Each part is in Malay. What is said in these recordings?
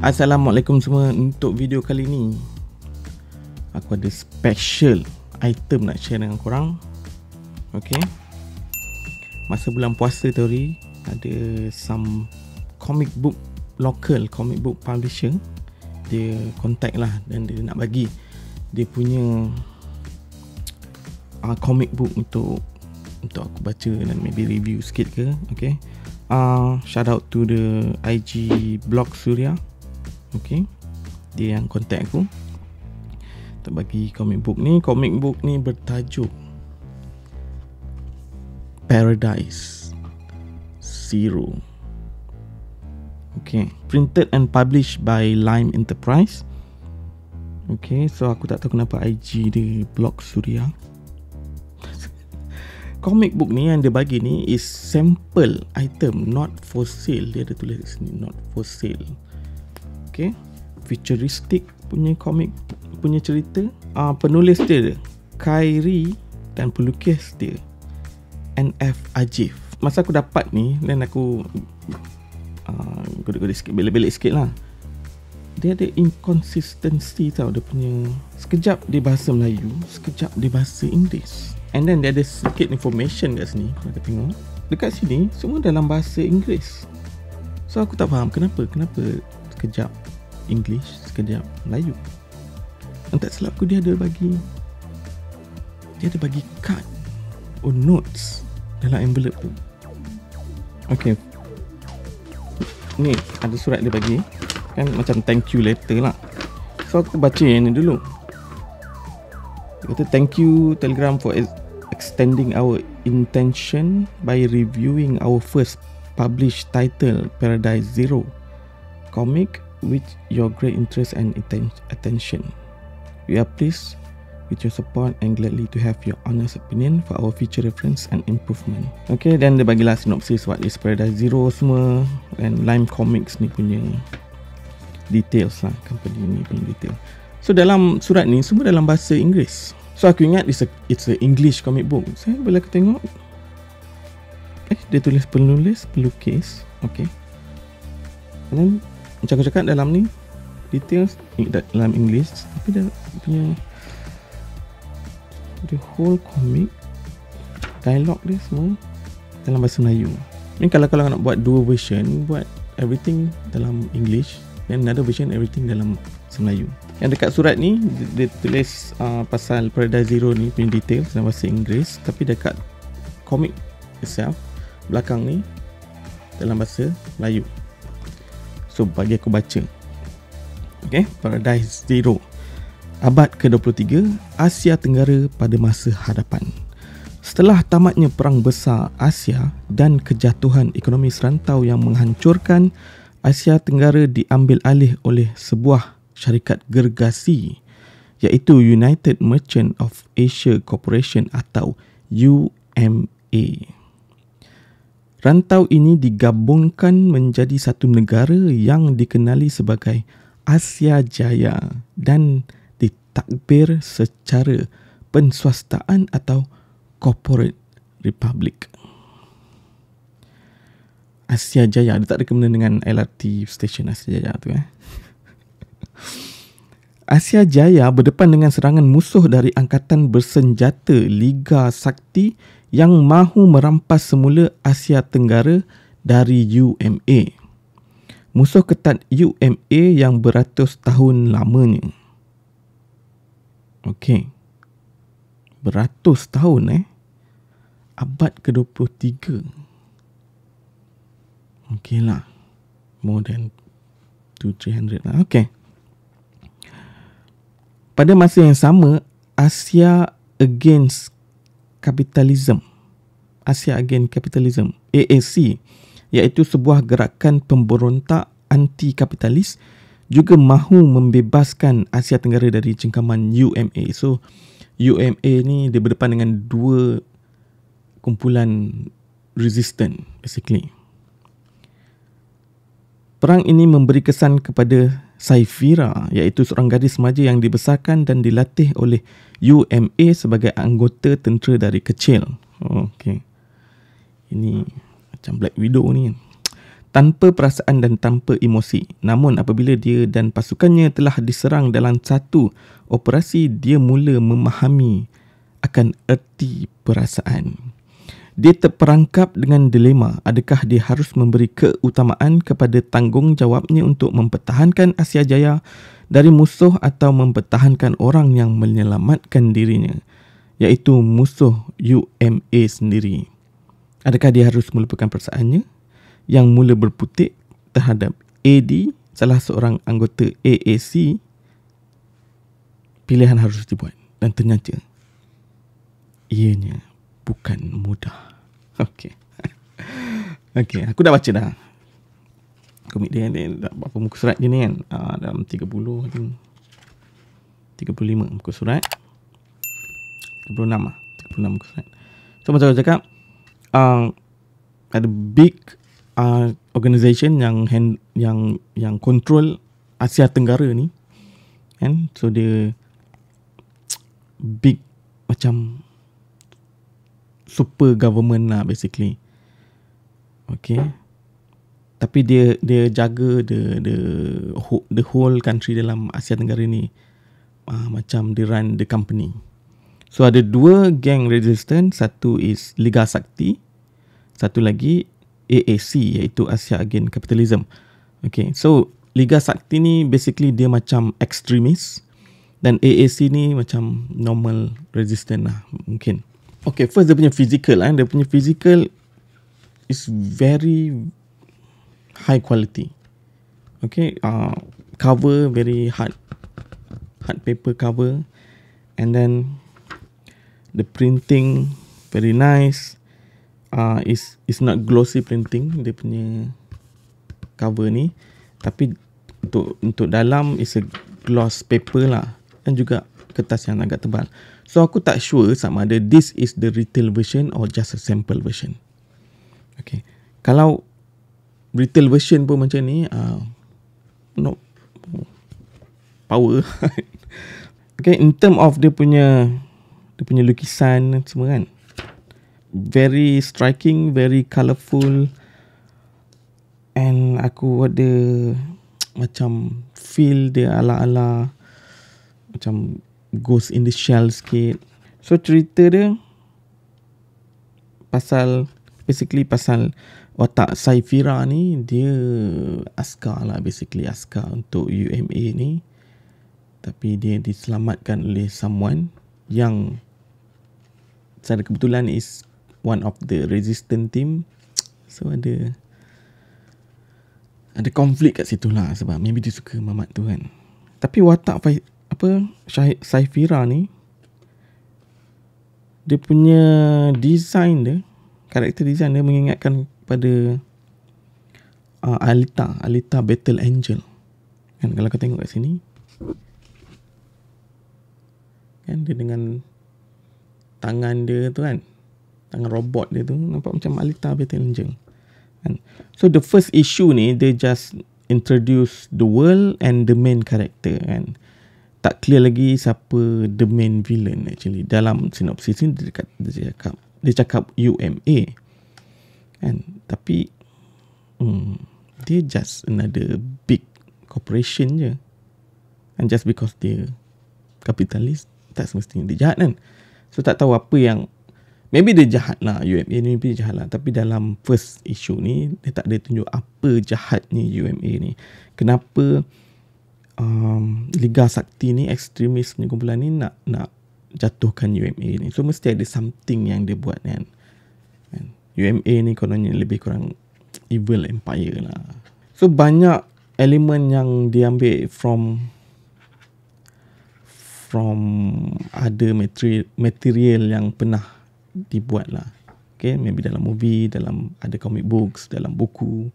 Assalamualaikum semua. Untuk video kali ni aku ada special item nak share dengan korang. Okay, masa bulan puasa tu hari ada some comic book, local comic book publisher, dia contact lah dan dia nak bagi dia punya comic book untuk aku baca dan maybe review sikit ke. Okay, shout out to the IG blog Surya. Okay, dia yang contact aku untuk bagi comic book ni. Comic book ni bertajuk Paradise Zero. Okay, printed and published by Lime Enterprise. Okay, so aku tak tahu kenapa IG dia blog Surya. Comic book ni yang dia bagi ni is sample item, not for sale. Dia ada tulis di sini not for sale. Okay, futuristic punya komik punya cerita. Penulis dia Khairi dan pelukis dia NF Ajif. Masa aku dapat ni dan aku godek-godek sikit, belek-belek sikit lah, dia ada inconsistency tau. Dia punya sekejap dia bahasa Melayu, sekejap dia bahasa Inggeris. And then dia ada sikit information kat sini. Korang tengok dekat sini semua dalam bahasa Inggeris. So aku tak faham kenapa sekejap English, sekejap Melayu. Dan tak silap aku dia ada bagi card or notes dalam envelope tu. Okay, ni ada surat dia bagi kan, macam thank you letter lah. So aku baca yang ni dulu. Dia kata thank you Telegram for extending our intention by reviewing our first published title, Paradise Zero comic, with your great interest and attention. We are pleased with your support and gladly to have your honest opinion for our future reference and improvement. Okay, dan dia bagilah sinopsis what is Paradise Zero semua, and Lime Comics ni punya details lah, company ni punya detail. So dalam surat ni semua dalam bahasa Inggeris. So aku ingat it's a English comic book. Saya bila aku tengok, dia tulis penulis, pelukis. Okay, and then macam aku cakap dalam ni details dalam English, tapi dia punya the whole comic dialog dia semua dalam bahasa Melayu. Ni kalau nak buat dua version, buat everything dalam English dan another version everything dalam bahasa Melayu. Yang dekat surat ni dia tulis pasal Paradise Zero ni punya details dalam bahasa Inggeris, tapi dekat comic itself belakang ni dalam bahasa Melayu. So bagi aku baca. Okay, Paradise Zero. Abad ke-23, Asia Tenggara pada masa hadapan. Setelah tamatnya Perang Besar Asia dan kejatuhan ekonomi serantau yang menghancurkan, Asia Tenggara diambil alih oleh sebuah syarikat gergasi, iaitu United Merchant of Asia Corporation atau UMA. Rantau ini digabungkan menjadi satu negara yang dikenali sebagai Asia Jaya dan ditakbir secara penswastaan atau corporate republic. Asia Jaya, dia tak ada kena dengan LRT station Asia Jaya tu Asia Jaya berdepan dengan serangan musuh dari angkatan bersenjata Liga Sakti yang mahu merampas semula Asia Tenggara dari UMA. Musuh ketat UMA yang beratus tahun lamanya. Okey, beratus tahun abad ke-23. Okey lah, more than 200-300 lah. Okey. Pada masa yang sama, Asia Against Capitalism, AAC, iaitu sebuah gerakan pemberontak anti-kapitalis, juga mahu membebaskan Asia Tenggara dari cengkaman UMA. So UMA ni dia berdepan dengan dua kumpulan resistant basically. Perang ini memberi kesan kepada Saifira, iaitu seorang gadis remaja yang dibesarkan dan dilatih oleh UMA sebagai anggota tentera dari kecil. Okey. Ini macam Black Widow ni. tanpa perasaan dan tanpa emosi. Namun apabila dia dan pasukannya telah diserang dalam satu operasi, dia mula memahami akan erti perasaan. Dia terperangkap dengan dilema, adakah dia harus memberi keutamaan kepada tanggungjawabnya untuk mempertahankan Asia Jaya dari musuh atau mempertahankan orang yang menyelamatkan dirinya, iaitu musuh UMA sendiri. Adakah dia harus melupakan perasaannya yang mula berputik terhadap AD, salah seorang anggota AAC? Pilihan harus dibuat dan ternyata ianya bukan mudah. Okey. Okey, aku dah baca dah. Komik dia dah berapa muka surat je ni kan? Dalam 30, I think 35 muka surat. 36 lah. 36 muka surat. So macam aku cakap, ada big organisation yang control Asia Tenggara ni. Kan? So dia big macam super government lah basically. Okay. Tapi dia jaga the whole country dalam Asia Tenggara ni. Macam dia run the company. So ada dua gang resistance. Satu is Liga Sakti. Satu lagi AAC, iaitu Asia Against Capitalism. Okay. So Liga Sakti ni basically dia macam extremist. Dan AAC ni macam normal resistance lah mungkin. Okay, first dia punya physical. Dia punya physical is very high quality. Okay, cover very hard paper cover, and then the printing very nice. Is not glossy printing dia punya cover ni, tapi untuk dalam is a gloss paper lah, dan juga kertas yang agak tebal. So aku tak sure sama ada this is the retail version or just a sample version. Okay. Kalau retail version pun macam ni, no power. Okay, in term of dia punya lukisan semua kan, very striking, very colourful, and aku ada macam feel dia ala-ala macam Ghost in the Shell sikit. So cerita dia basically pasal watak Saifira ni, dia askar lah, basically askar untuk UMA ni, tapi dia diselamatkan oleh someone yang secara kebetulan is one of the resistance team. So ada konflik kat situ lah, sebab maybe dia suka mamat tu kan. Tapi watak Saifira ni, dia punya design dia, karakter design dia mengingatkan pada Alita Battle Angel kan. Kalau kau tengok kat sini kan, dia dengan tangan dia tu kan, tangan robot dia tu nampak macam Alita Battle Angel kan. So the first issue ni, they just introduce the world and the main character kan. Tak clear lagi siapa the main villain actually. Dalam sinopsis ni dia cakap UMA kan, tapi dia just another big corporation je, and just because dia kapitalis tak semestinya dia jahat kan. So tak tahu apa yang, maybe dia jahat lah UMA ni, maybe dia jahat lah, tapi dalam first issue ni dia tak ada tunjuk apa jahatnya UMA ni. Kenapa Liga Sakti ni, ekstremis punya kumpulan ni nak jatuhkan UMA ni. So mesti ada something yang dia buat kan. UMA ni kononnya lebih kurang evil empire lah. So banyak elemen yang diambil from ada material yang pernah dibuat lah. Okay, maybe dalam movie, dalam ada comic books, dalam buku.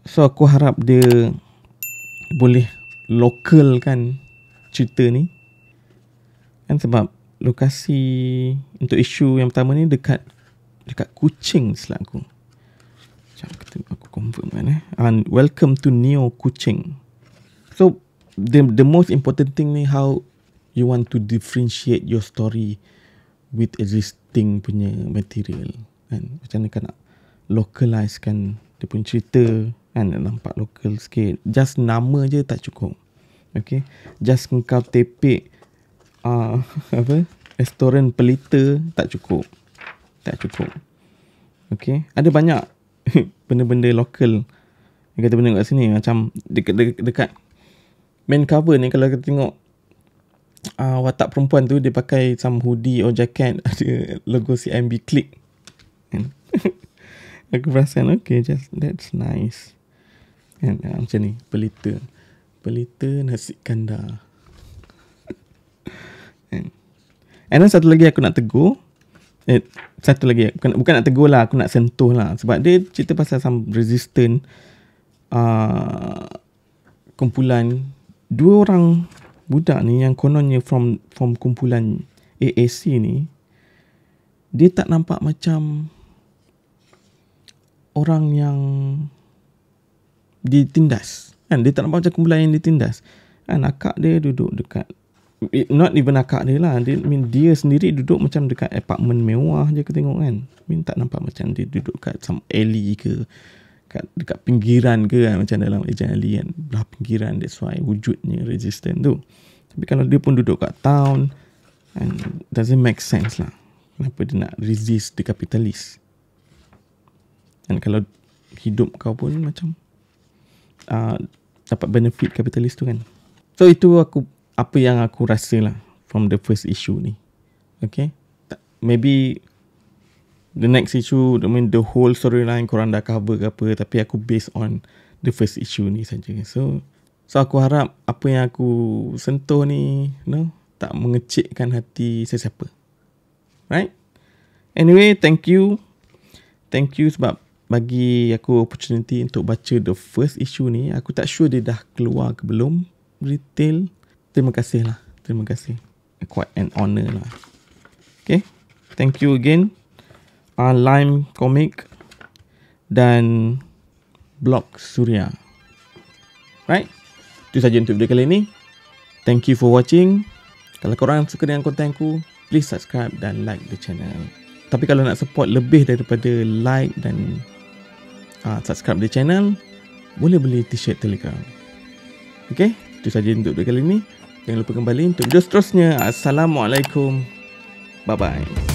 So aku harap dia boleh local kan cerita ni kan, sebab lokasi untuk isu yang pertama ni dekat Kuching silap aku. Sekejap aku confirm kan and welcome to Neo Kuching. So the most important thing ni, how you want to differentiate your story with existing punya material kan. Macam mana kan nak localize kan dia punya cerita Kan nampak lokal sikit. Just nama je tak cukup. Okay. Just kau tepek restoran Pelita tak cukup. Tak cukup. Okay. Ada banyak benda-benda lokal yang kita tengok kat sini. Macam dekat main cover ni, kalau kita tengok watak perempuan tu, dia pakai some hoodie or jacket ada logo CIMB Click. Aku perasan, okay, just that's nice. Kan, macam ni, Pelita nasi kandar. And then satu lagi aku nak tegur. Satu lagi, bukan nak tegur lah, aku nak sentuh lah. Sebab dia cerita pasal some resistant kumpulan. 2 orang budak ni yang kononnya from kumpulan AAC ni, dia tak nampak macam orang yang ditindas. Kan, dia tak nampak macam kumpulan yang ditindas. Kan, akak dia duduk dekat, not even akak dia lah, dia sendiri duduk macam dekat apartment mewah je aku tengok kan. Tak nampak macam dia duduk kat some alley ke, dekat pinggiran ke kan, macam dalam Agent Ali kan, belah pinggiran. That's why wujudnya resistant tu. Tapi kalau dia pun duduk kat town, and doesn't make sense lah kenapa dia nak resist the kapitalis. Dan kalau hidup kau pun macam dapat benefit kapitalis tu kan. So itu apa yang aku rasa lah from the first issue ni. Okay, maybe the next issue, I mean the whole storyline korang dah cover ke apa, tapi aku based on the first issue ni saja. So aku harap apa yang aku sentuh ni, tak mengecikkan hati sesiapa. Right? Anyway, thank you sebab bagi aku opportunity untuk baca the first issue ni. Aku tak sure dia dah keluar ke belum retail. Terima kasih lah. Terima kasih. Quite an honor lah. Okay. Thank you again. Lime Comic dan Blog Suria. Right? Itu saja untuk video kali ini. Thank you for watching. Kalau korang suka dengan konten aku, please subscribe dan like the channel. Tapi kalau nak support lebih daripada like dan subscribe the channel, boleh beli t-shirt Telegram. Okay? Itu saja untuk video kali ini. Jangan lupa kembali untuk video seterusnya. Assalamualaikum. Bye-bye.